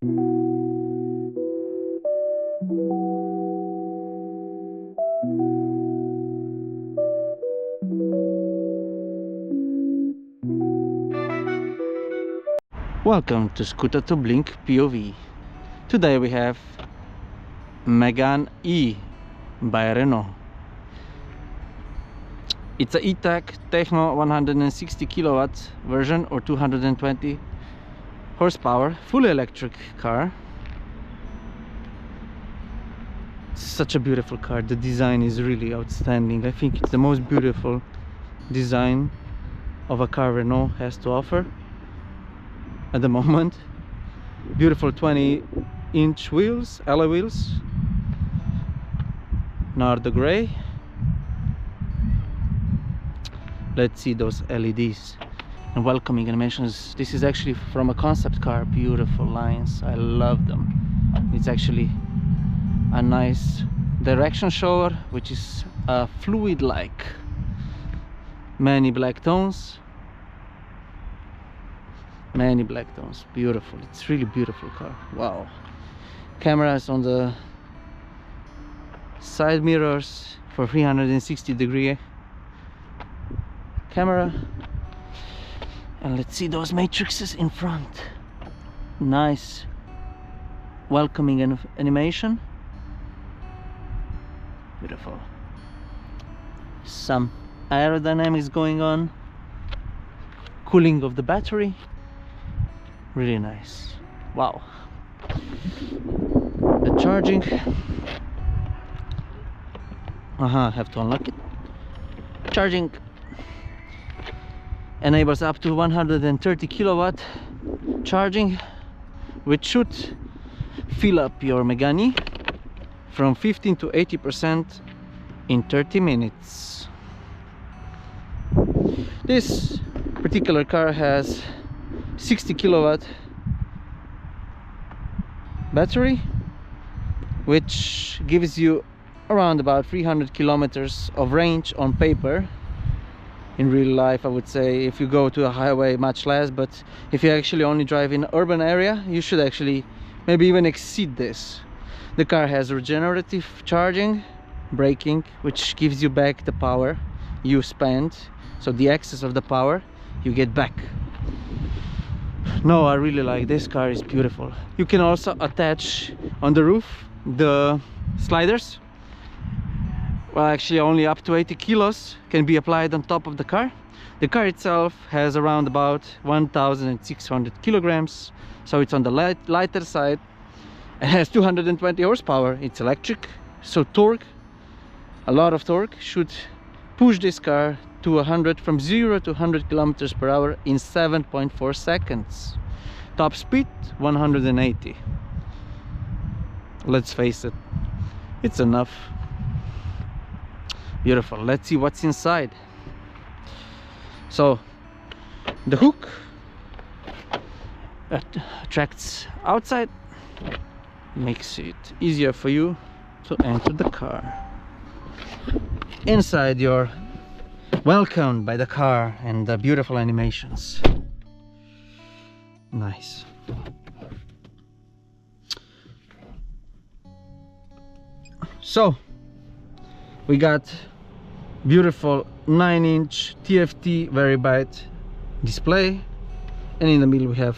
Welcome to Scooter to Blink POV. Today we have Megane-e by Renault. It's a E-Tech Techno 160 kilowatt version or 220 horsepower, fully electric car. Such a beautiful car. The design is really outstanding. I think it's the most beautiful design of a car Renault has to offer at the moment. Beautiful 20-inch wheels, alloy wheels, Nardo gray. Let's see those LEDs and welcoming animations. This is actually from a concept car. Beautiful lines, I love them. It's actually a nice direction shower, which is fluid like. Many black tones, beautiful. It's really beautiful car. Wow. Cameras on the side mirrors for 360-degree camera, and let's see those matrices in front. Nice welcoming animation. Beautiful. Some aerodynamics going on, cooling of the battery. Really nice. Wow. The charging, have to unlock it. Charging enables up to 130 kilowatt charging, which should fill up your Megane from 15 to 80% in 30 minutes. This particular car has 60 kilowatt battery, which gives you around about 300 kilometers of range on paper. In real life, I would say if you go to a highway, much less, but if you actually only drive in an urban area, you should actually maybe even exceed this. The car has regenerative charging, braking, which gives you back the power you spend, so the excess of the power you get back. No, I really like this car. Is beautiful. You can also attach on the roof the sliders. Well, actually only up to 80 kilos can be applied on top of the car. The car itself has around about 1,600 kilograms, so it's on the lighter side. It has 220 horsepower. It's electric, so torque, a lot of torque, should push this car to 100 from 0 to 100 kilometers per hour in 7.4 seconds. Top speed 180. Let's face it, it's enough. Beautiful. Let's see what's inside. So the hook attracts outside, makes it easier for you to enter the car. Inside, you're welcomed by the car and the beautiful animations. Nice. So we got beautiful 9-inch TFT very bright display, and in the middle we have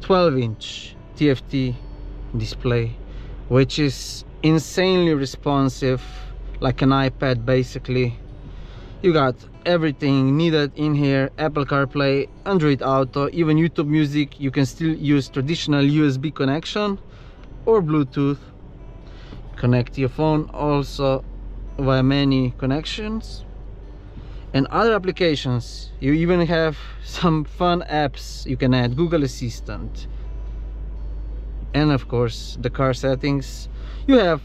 12-inch TFT display, which is insanely responsive, like an iPad basically. You got everything needed in here: Apple CarPlay, Android Auto, even YouTube Music. You can still use traditional USB connection or Bluetooth. Connect your phone also via many connections and other applications. You even have some fun apps you can add: Google Assistant, and of course the car settings. You have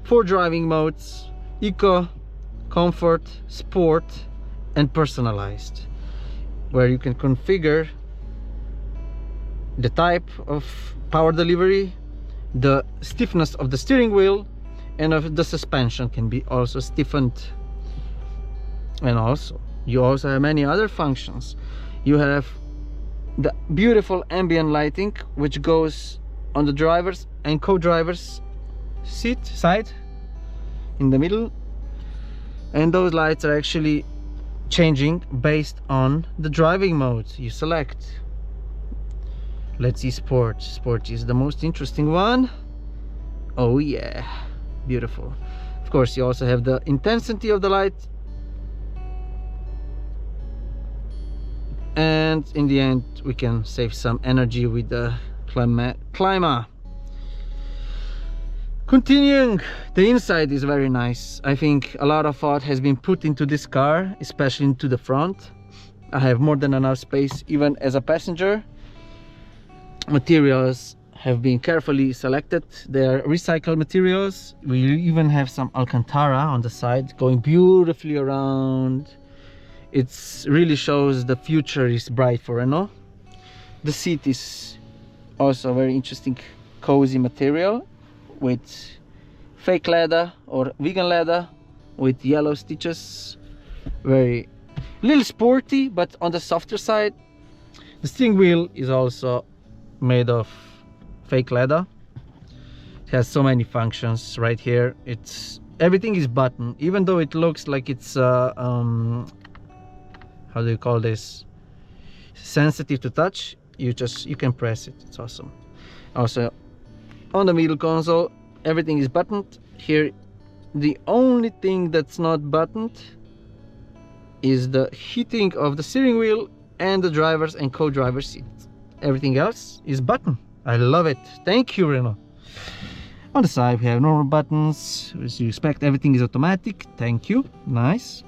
4 driving modes: Eco, Comfort, Sport and Personalized, where you can configure the type of power delivery, the stiffness of the steering wheel, and of the suspension can be also stiffened. And also you also have many other functions. You have the beautiful ambient lighting, which goes on the driver's and co-driver's seat side in the middle, and those lights are actually changing based on the driving mode you select. Let's see sport. Sport is the most interesting one. Oh yeah, beautiful. Of course, you also have the intensity of the light, and in the end we can save some energy with the climate. Continuing, the inside is very nice. I think a lot of thought has been put into this car, especially into the front. I have more than enough space even as a passenger. Materials have been carefully selected. They are recycled materials. We even have some Alcantara on the side going beautifully around. It really shows the future is bright for Renault. The seat is also a very interesting cozy material with fake leather or vegan leather with yellow stitches. Very little sporty, but on the softer side. The steering wheel is also made of fake leather. It has so many functions right here. Everything is button, even though it looks like it's how do you call this, sensitive to touch. You can press it. It's awesome. Also on the middle console everything is buttoned. Here the only thing that's not buttoned is the heating of the steering wheel and the driver's and co-driver's seat. Everything else is button. I love it. Thank you, Renault. On the side we have normal buttons. As you expect, everything is automatic. Thank you. Nice.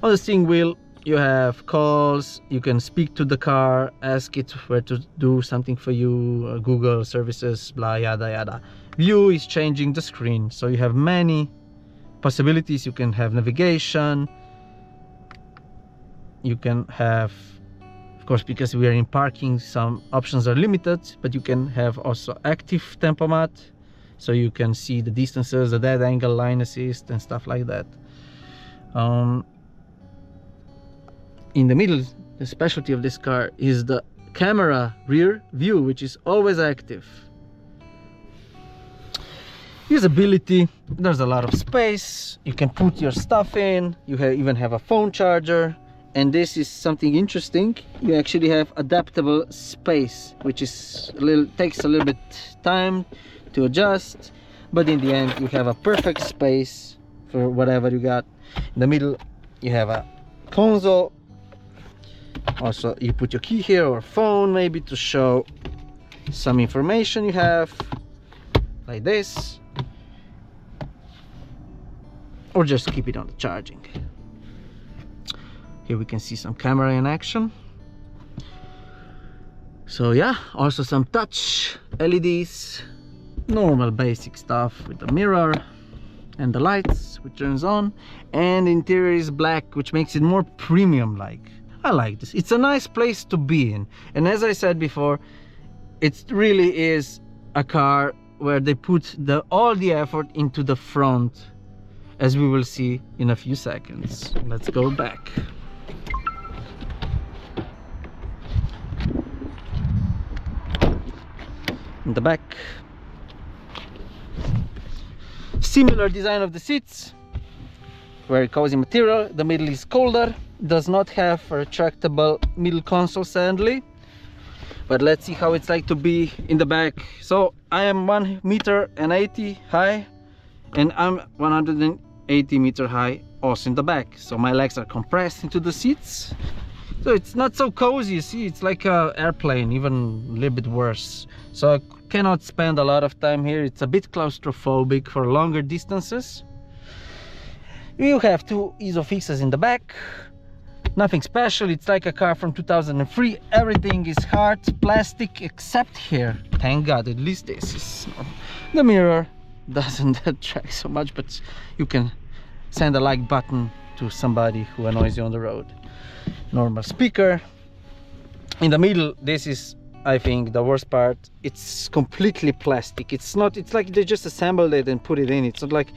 On the steering wheel you have calls. You can speak to the car, ask it where to do something for you, Google services, blah, yada yada. View is changing the screen, so you have many possibilities. You can have navigation. You can have, of course, because we are in parking, some options are limited, but you can have also active tempomat, so you can see the distances, the dead angle, line assist and stuff like that. In the middle, the specialty of this car is the camera rear view, which is always active. Usability, there's a lot of space. You can put your stuff in. You even have a phone charger. And this is something interesting. You actually have adaptable space, which is takes a little bit time to adjust, but in the end you have a perfect space for whatever you got. In the middle you have a console. Also you put your key here or phone maybe to show some information you have, like this, or just keep it on the charging. Here we can see some camera in action. So yeah, also some touch LEDs, normal basic stuff with the mirror and the lights which turns on, and the interior is black, which makes it more premium like. I like this. It's a nice place to be in, and as I said before, it really is a car where they put all the effort into the front, as we will see in a few seconds. Let's go back. In the back, similar design of the seats, very cozy material. The middle is colder, does not have a retractable middle console sadly, but let's see how it's like to be in the back. So I am 1.80 meters high, and I'm 180 meters high also in the back, so my legs are compressed into the seats, so it's not so cozy. You see, it's like an airplane, even a little bit worse. So I cannot spend a lot of time here. It's a bit claustrophobic for longer distances. You have two isofixes in the back, nothing special. It's like a car from 2003. Everything is hard plastic except here, thank God. At least this is the mirror doesn't attract so much, but you can send a like button to somebody who annoys you on the road. Normal speaker. In the middle, this is, I think, the worst part. It's completely plastic. It's like they just assembled it and put it in. It's not like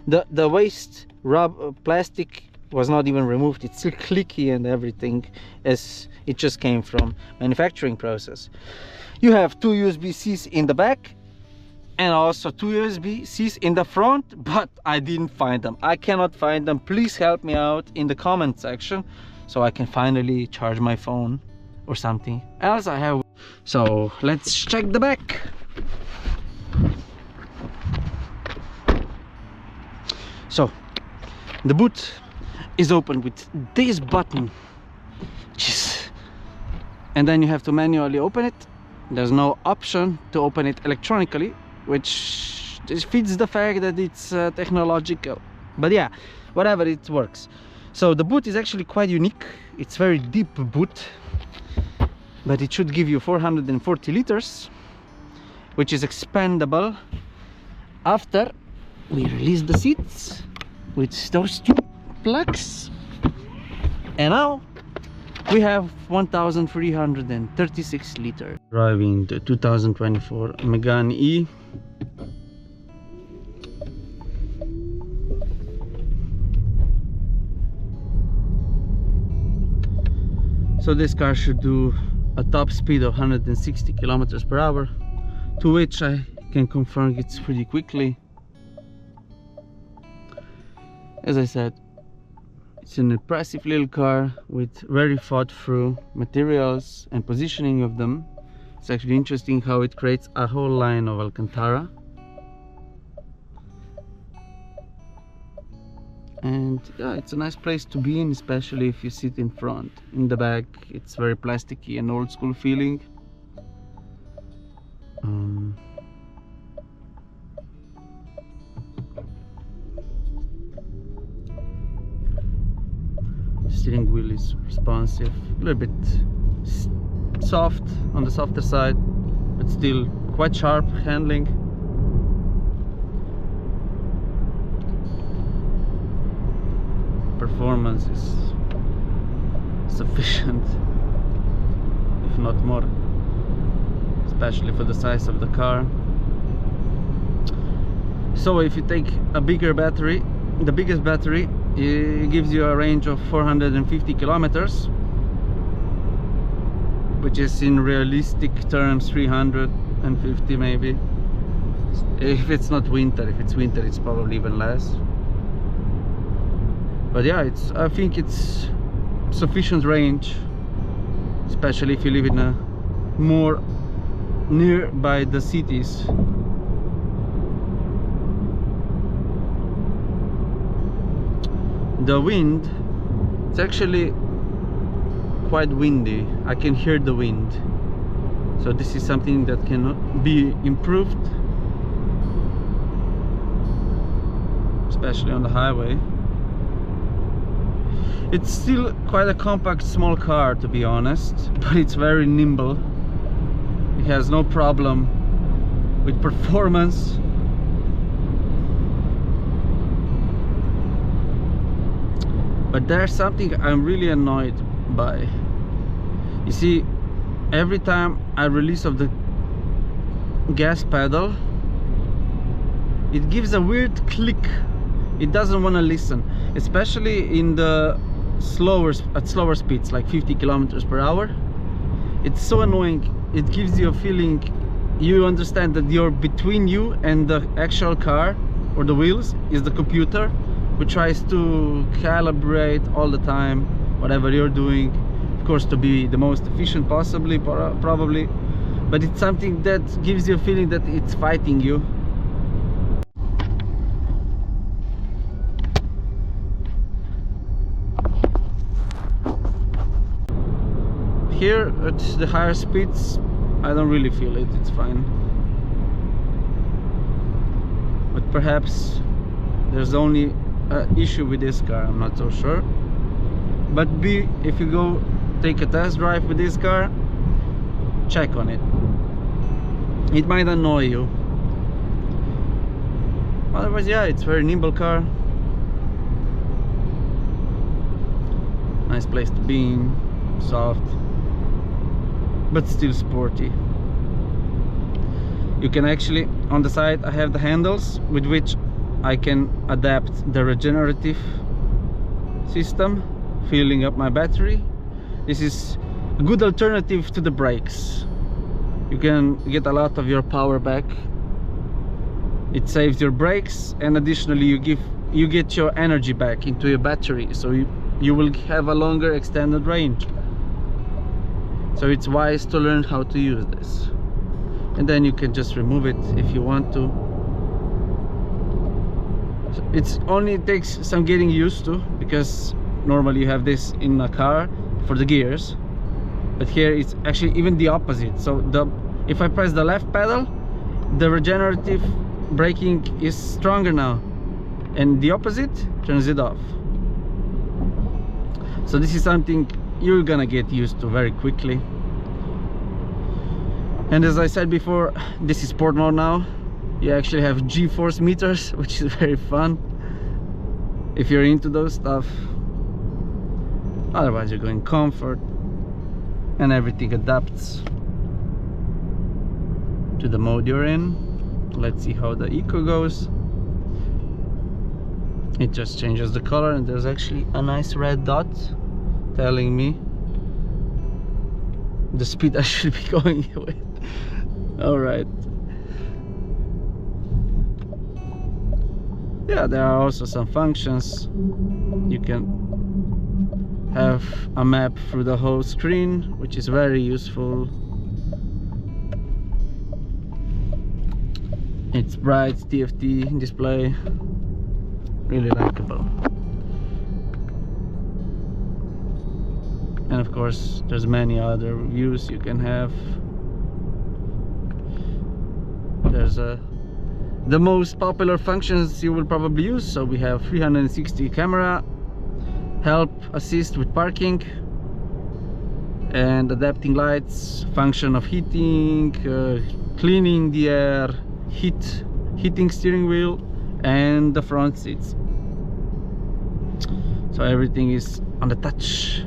the waste plastic was not even removed. It's still clicky and everything, as it just came from manufacturing process. You have two USB-Cs in the back and also two USB-Cs in the front, but I didn't find them. I cannot find them. Please help me out in the comment section so I can finally charge my phone or something else I have. So let's check the back. So the boot is open with this button, and then you have to manually open it. There's no option to open it electronically, which fits the fact that it's technological, but yeah, whatever, it works. So the boot is actually quite unique. It's very deep boot, but it should give you 440 liters, which is expandable after we release the seats with those two plugs. And now we have 1336 liters. Driving the 2024 Megane-e. So this car should do a top speed of 160 kilometers per hour, to which I can confirm it's pretty quickly. As I said, it's an impressive little car with very thought through materials and positioning of them. It's actually interesting how it creates a whole line of Alcantara. And yeah, it's a nice place to be in, especially if you sit in front. In the back, it's very plasticky and old school feeling. Steering wheel is responsive, a little bit soft on the softer side, but still quite sharp handling. Performance is sufficient, if not more, especially for the size of the car. So if you take a bigger battery, the biggest battery, it gives you a range of 450 kilometers, which is in realistic terms 350 maybe, if it's not winter. If it's winter, it's probably even less. But yeah, I think it's sufficient range, especially if you live in a more nearby the cities. The wind, it's actually quite windy. I can hear the wind, so this is something that can be improved, especially on the highway. It's still quite a compact small car, to be honest, but it's very nimble. It has no problem with performance. But there's something I'm really annoyed by. You see, every time I release of the gas pedal, it gives a weird click. It doesn't want to listen, especially in the slower speeds, like 50 kilometers per hour. It's so annoying. It gives you a feeling, you understand that you're between you and the actual car or the wheels is the computer, which tries to calibrate all the time whatever you're doing, of course, to be the most efficient possibly, probably, but it's something that gives you a feeling that it's fighting you. Here at the higher speeds, I don't really feel it. It's fine, but perhaps there's only issue with this car, I'm not so sure. But B, if you go take a test drive with this car, check on it. It might annoy you. Otherwise, yeah, it's a very nimble car. Nice place to be in, soft, but still sporty. You can actually, on the side I have the handles with which I can adapt the regenerative system, filling up my battery. This is a good alternative to the brakes. You can get a lot of your power back. It saves your brakes, and additionally you get your energy back into your battery, so you will have a longer extended range. So it's wise to learn how to use this, and then you can just remove it if you want to. It's only takes some getting used to, because normally you have this in a car for the gears, but here it's actually even the opposite. So if I press the left pedal, the regenerative braking is stronger now, and the opposite turns it off. So this is something you're gonna get used to very quickly. And as I said before, this is sport mode now. You actually have G-force meters, which is very fun if you're into those stuff. Otherwise you're going comfort, and everything adapts to the mode you're in. Let's see how the eco goes. It just changes the color, and there's actually a nice red dot telling me the speed I should be going with. All right. Yeah, there are also some functions. You can have a map through the whole screen, which is very useful. It's bright TFT display, really likable. And of course there's many other views you can have. There's the most popular functions you will probably use. So we have 360 camera, help assist with parking, and adapting lights, function of heating, cleaning the air, heating steering wheel, and the front seats. So everything is on the touch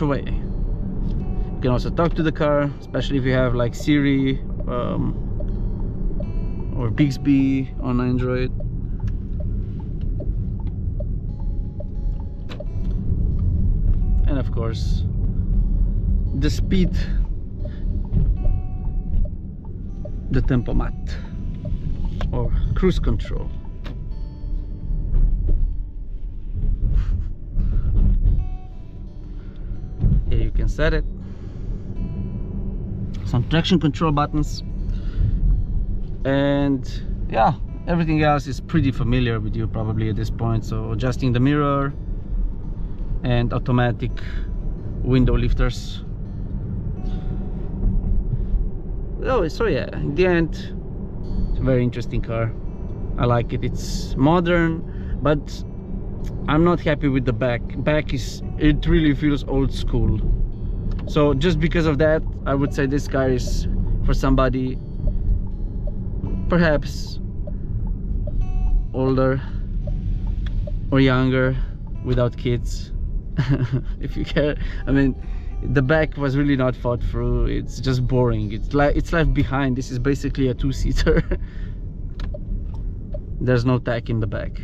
away. You can also talk to the car, especially if you have like Siri or Bixby on Android. And of course the speed, the tempomat or cruise control. Here you can set it. Some traction control buttons, and yeah, everything else is pretty familiar with you probably at this point. So adjusting the mirror and automatic window lifters. Oh, so yeah, in the end, it's a very interesting car. I like it. It's modern, but I'm not happy with the back. It really feels old school. So just because of that, I would say this car is for somebody perhaps older or younger without kids. If you care. I mean, the back was really not thought through. It's just boring. It's left behind. This is basically a two-seater. There's no tech in the back.